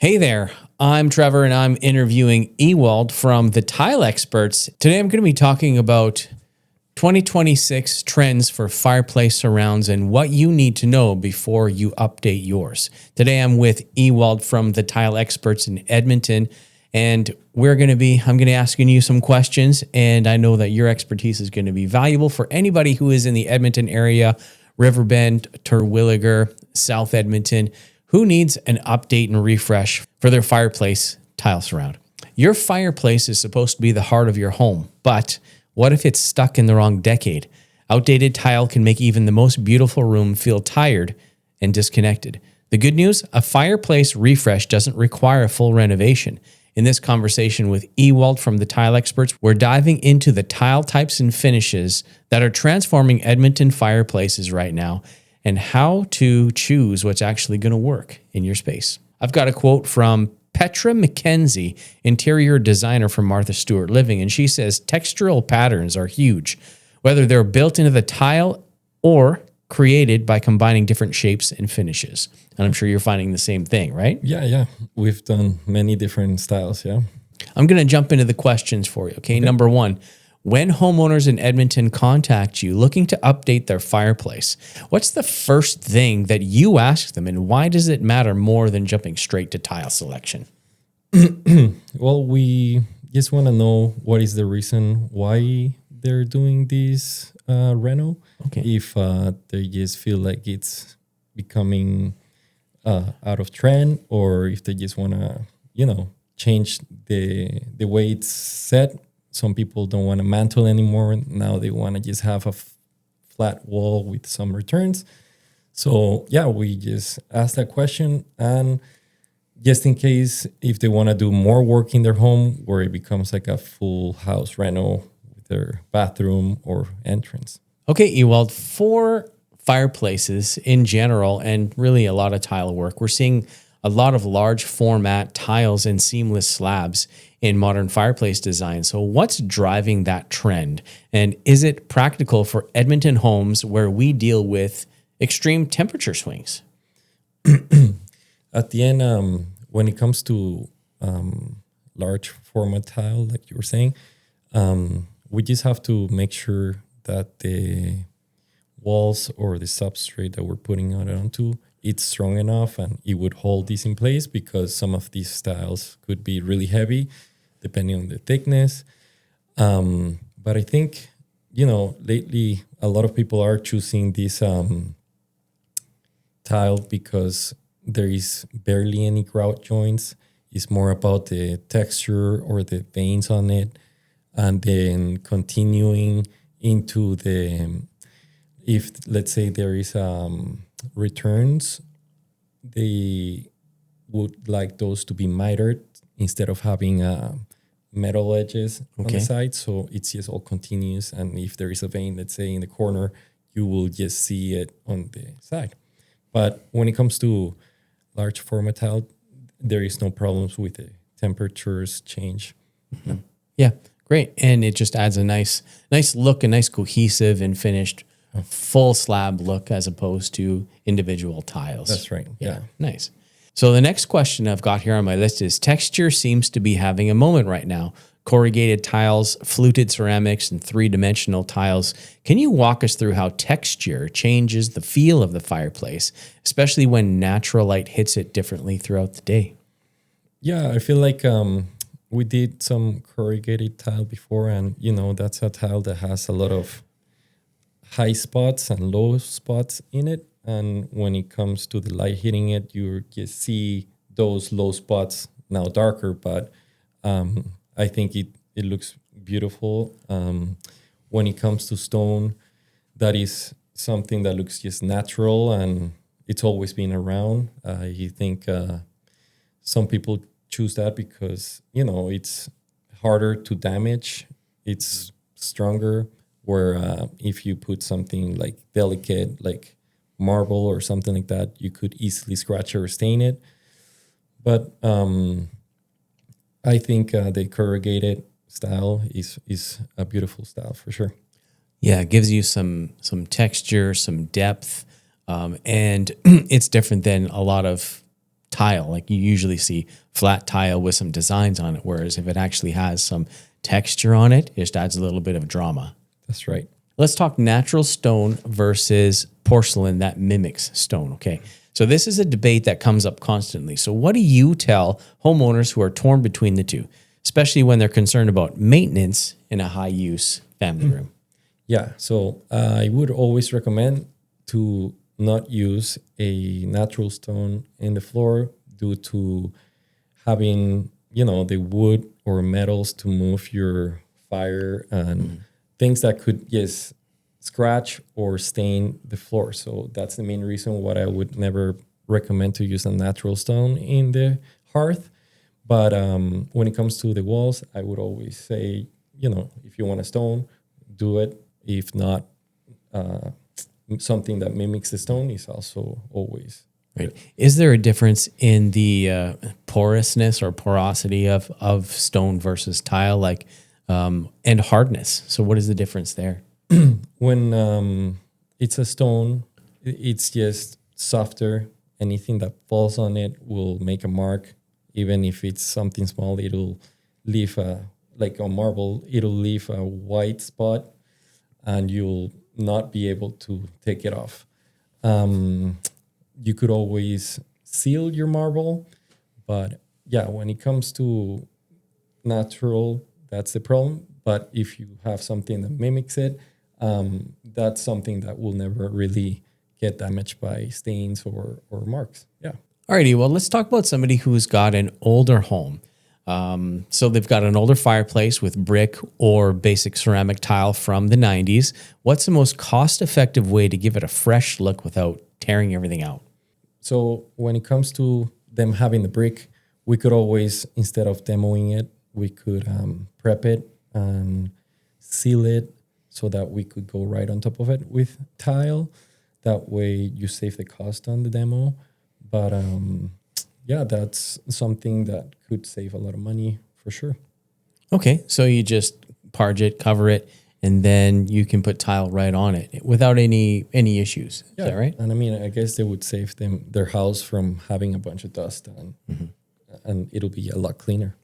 Hey there, I'm Trevor and I'm interviewing Ewald from the Tile Experts. Today I'm going to be talking about 2026 trends for fireplace surrounds and what you need to know before you update yours. Today I'm with Ewald from the Tile Experts in Edmonton, and I'm going to be asking you some questions, and I know that your expertise is going to be valuable for anybody who is in the Edmonton area, Riverbend, Terwilliger, South Edmonton, who needs an update and refresh for their fireplace tile surround. Your fireplace is supposed to be the heart of your home, but what if it's stuck in the wrong decade? Outdated tile can make even the most beautiful room feel tired and disconnected. The good news, a fireplace refresh doesn't require a full renovation. In this conversation with Ewald from the Tile Experts, we're diving into the tile types and finishes that are transforming Edmonton fireplaces right now and how to choose what's actually going to work in your space. I've got a quote from Petra McKenzie, interior designer for Martha Stewart Living, and she says, textural patterns are huge, whether they're built into the tile or created by combining different shapes and finishes. And I'm sure you're finding the same thing, right? Yeah. We've done many different styles, yeah. I'm going to jump into the questions for you, okay? Number one, when homeowners in Edmonton contact you looking to update their fireplace, what's the first thing that you ask them, and why does it matter more than jumping straight to tile selection? Well, we just want to know what is the reason why they're doing this reno. Okay. If they just feel like it's becoming out of trend, or if they just want to, change the way it's set. Some people don't want a mantle anymore. Now they want to just have a flat wall with some returns. So yeah, we just ask that question. And just in case, if they want to do more work in their home where it becomes like a full house reno with their bathroom or entrance. Okay, Ewald, for fireplaces in general, and really a lot of tile work, we're seeing a lot of large format tiles and seamless slabs in modern fireplace design. So what's driving that trend? And is it practical for Edmonton homes where we deal with extreme temperature swings? At the end, when it comes to large format tile, like you were saying, we just have to make sure that the walls or the substrate that we're putting it onto, it's strong enough and it would hold this in place, because some of these styles could be really heavy depending on the thickness. But I think, lately a lot of people are choosing this tile because there is barely any grout joints. It's more about the texture or the veins on it, and then continuing into if let's say there is returns, they would like those to be mitered instead of having metal edges on the side. So it's just all continuous. And if there is a vein, let's say in the corner, you will just see it on the side. But when it comes to large format tile, there is no problems with the temperatures change. Mm-hmm. Yeah, great. And it just adds a nice look, a nice cohesive and finished full slab look as opposed to individual tiles. That's right. Yeah. Nice. So the next question I've got here on my list is texture seems to be having a moment right now. Corrugated tiles, fluted ceramics, and three-dimensional tiles. Can you walk us through how texture changes the feel of the fireplace, especially when natural light hits it differently throughout the day? Yeah, I feel like we did some corrugated tile before, and, that's a tile that has a lot of high spots and low spots in it. And when it comes to the light hitting it, you just see those low spots now darker, but I think it looks beautiful. When it comes to stone, that is something that looks just natural and it's always been around. You think some people choose that because, it's harder to damage. It's stronger, where if you put something like delicate, like marble or something like that, you could easily scratch or stain it. But I think the corrugated style is a beautiful style for sure. Yeah, it gives you some texture, some depth, and it's different than a lot of tile. Like you usually see flat tile with some designs on it, whereas if it actually has some texture on it, it just adds a little bit of drama. That's right. Let's talk natural stone versus porcelain that mimics stone. Okay. So this is a debate that comes up constantly. So what do you tell homeowners who are torn between the two, especially when they're concerned about maintenance in a high use family room? Yeah. So I would always recommend to not use a natural stone in the floor due to having, the wood or metals to move your fire and things that could, yes, scratch or stain the floor. So that's the main reason why I would never recommend to use a natural stone in the hearth. But when it comes to the walls, I would always say, if you want a stone, do it. If not, something that mimics the stone is also always right. Is there a difference in the porousness or porosity of stone versus tile, like and hardness? So what is the difference there? When it's a stone, it's just softer. Anything that falls on it will make a mark. Even if it's something small, it'll leave like on marble, it'll leave a white spot and you'll not be able to take it off. You could always seal your marble, but yeah, when it comes to natural, that's the problem. But if you have something that mimics it, that's something that will never really get damaged by stains or marks. Yeah. Alrighty, well, let's talk about somebody who's got an older home. So they've got an older fireplace with brick or basic ceramic tile from the 90s. What's the most cost-effective way to give it a fresh look without tearing everything out? So when it comes to them having the brick, we could always, instead of demoing it, we could prep it and seal it so that we could go right on top of it with tile. That way you save the cost on the demo. But yeah, that's something that could save a lot of money for sure. Okay, so you just parge it, cover it, and then you can put tile right on it without any issues. Yeah. Is that right? And I mean, I guess they would save their house from having a bunch of dust and it'll be a lot cleaner.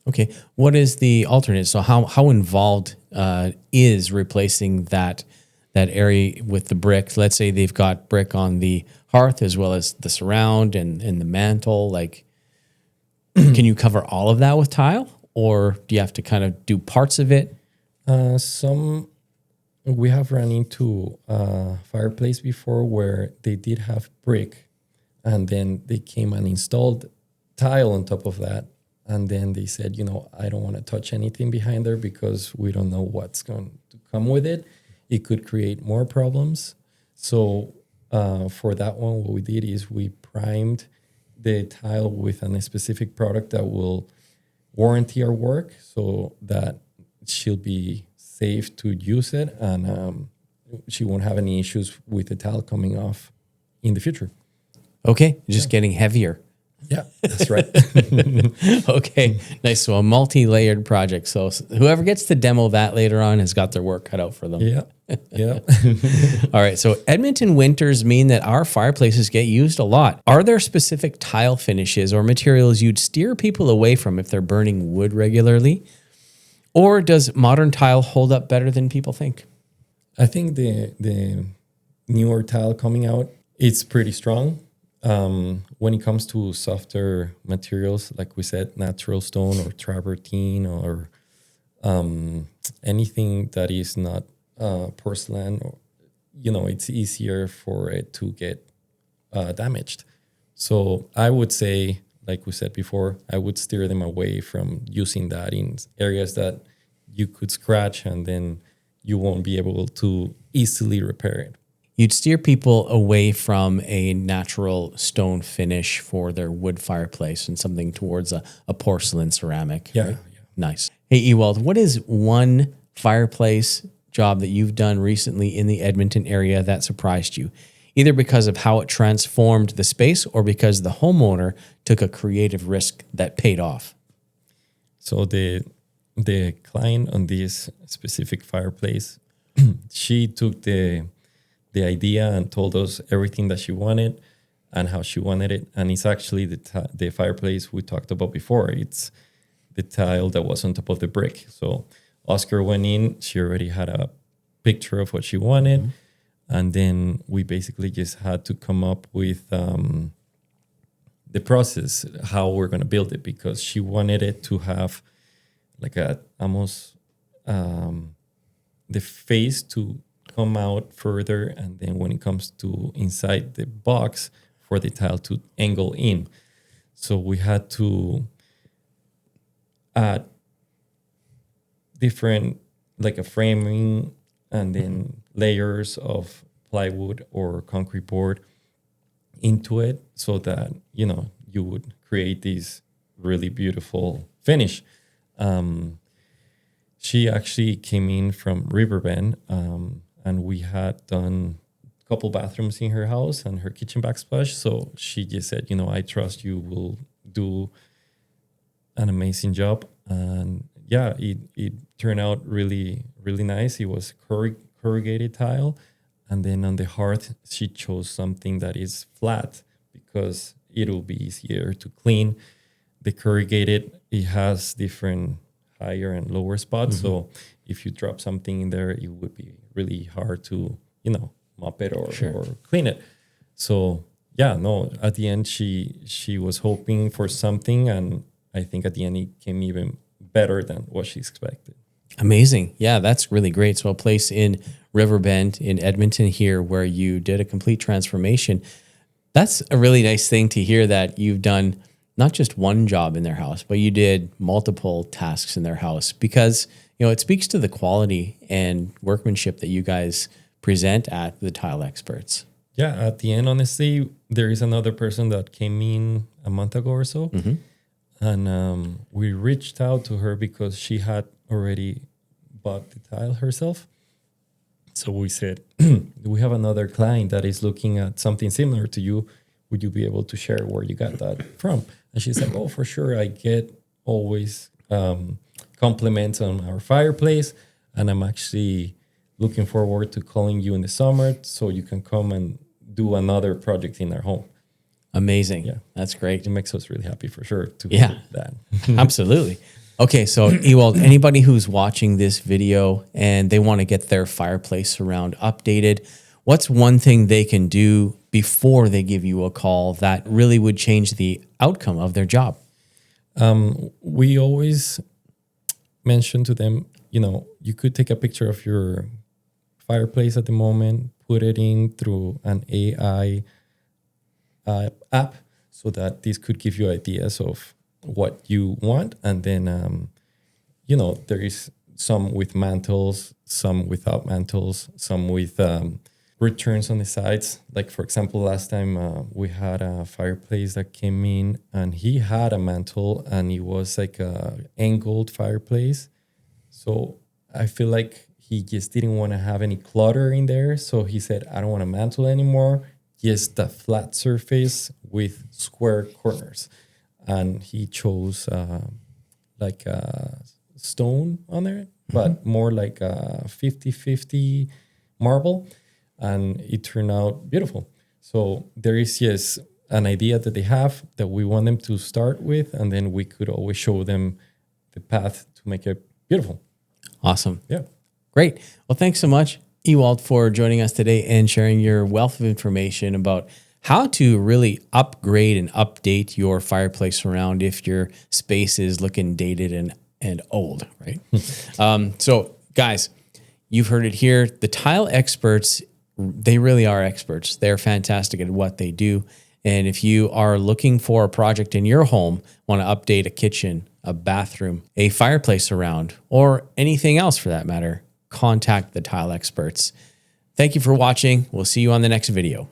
Okay, what is the alternate? So how involved is replacing that area with the brick? Let's say they've got brick on the hearth as well as the surround and the mantle. Like, can you cover all of that with tile, or do you have to kind of do parts of it? We have run into Fireplace before where they did have brick, and then they came and installed tile on top of that. And then they said, I don't want to touch anything behind there because we don't know what's going to come with it. It could create more problems. So for that one, what we did is we primed the tile with a specific product that will warranty our work so that she'll be safe to use it and she won't have any issues with the tile coming off in the future. Okay, just getting heavier. Yeah, that's right. Okay, nice. So a multi-layered project. So whoever gets to demo that later on has got their work cut out for them. Yeah, yeah. All right, so Edmonton winters mean that our fireplaces get used a lot. Are there specific tile finishes or materials you'd steer people away from if they're burning wood regularly? Or does modern tile hold up better than people think? I think the newer tile coming out, it's pretty strong. When it comes to softer materials, like we said, natural stone or travertine or anything that is not porcelain, or, it's easier for it to get damaged. So I would say, like we said before, I would steer them away from using that in areas that you could scratch and then you won't be able to easily repair it. You'd steer people away from a natural stone finish for their wood fireplace and something towards a porcelain ceramic. Yeah, right? yeah. Nice. Hey, Ewald, what is one fireplace job that you've done recently in the Edmonton area that surprised you, either because of how it transformed the space or because the homeowner took a creative risk that paid off? So the client on this specific fireplace, she took the idea and told us everything that she wanted. and how she wanted it. And it's actually the fireplace we talked about before. It's the tile that was on top of the brick. So Oscar went in, she already had a picture of what she wanted. Mm-hmm. And then we basically just had to come up with the process, how we're going to build it, because she wanted it to have like almost the face to come out further. And then when it comes to inside the box, for the tile to angle in. So we had to add different, like a framing and then layers of plywood or concrete board into it so that, you would create this really beautiful finish. She actually came in from Riverbend, and we had done a couple bathrooms in her house and her kitchen backsplash. So she just said, I trust you will do an amazing job. And yeah, it turned out really, really nice. It was corrugated tile. And then on the hearth, she chose something that is flat because it'll be easier to clean. The corrugated, it has different higher and lower spots. Mm-hmm. So if you drop something in there, it would be really hard to, mop it or clean it. So yeah, no, at the end, she was hoping for something. And I think at the end, it came even better than what she expected. Amazing. Yeah, that's really great. So a place in Riverbend in Edmonton here where you did a complete transformation. That's a really nice thing to hear, that you've done not just one job in their house, but you did multiple tasks in their house, because, it speaks to the quality and workmanship that you guys present at the Tile Experts. Yeah, at the end, honestly, there is another person that came in a month ago or so. Mm-hmm. And we reached out to her because she had already bought the tile herself. So we said, we have another client that is looking at something similar to you. Would you be able to share where you got that from? And she's like, oh, for sure. I get always compliments on our fireplace. And I'm actually looking forward to calling you in the summer so you can come and do another project in our home. Amazing. Yeah. That's great. It makes us really happy for sure to hear that. Absolutely. Okay, so Ewald, anybody who's watching this video and they want to get their fireplace surround updated, what's one thing they can do before they give you a call that really would change the outcome of their job? We always mention to them, you could take a picture of your fireplace at the moment, put it in through an AI app so that this could give you ideas of what you want. And then, there is some with mantles, some without mantles, some with returns on the sides. Like, for example, last time we had a fireplace that came in and he had a mantle and it was like a angled fireplace. So I feel like he just didn't want to have any clutter in there. So he said, I don't want a mantle anymore, just a flat surface with square corners. And he chose like a stone on there, but more like a 50-50 marble. And it turned out beautiful. So there is, yes, an idea that they have that we want them to start with. And then we could always show them the path to make it beautiful. Awesome. Yeah. Great. Well, thanks so much, Ewald, for joining us today and sharing your wealth of information about how to really upgrade and update your fireplace surround if your space is looking dated and old, right? So, guys, you've heard it here. The Tile Experts, they really are experts. They're fantastic at what they do. And if you are looking for a project in your home, want to update a kitchen, a bathroom, a fireplace surround, or anything else for that matter, contact the Tile Experts. Thank you for watching. We'll see you on the next video.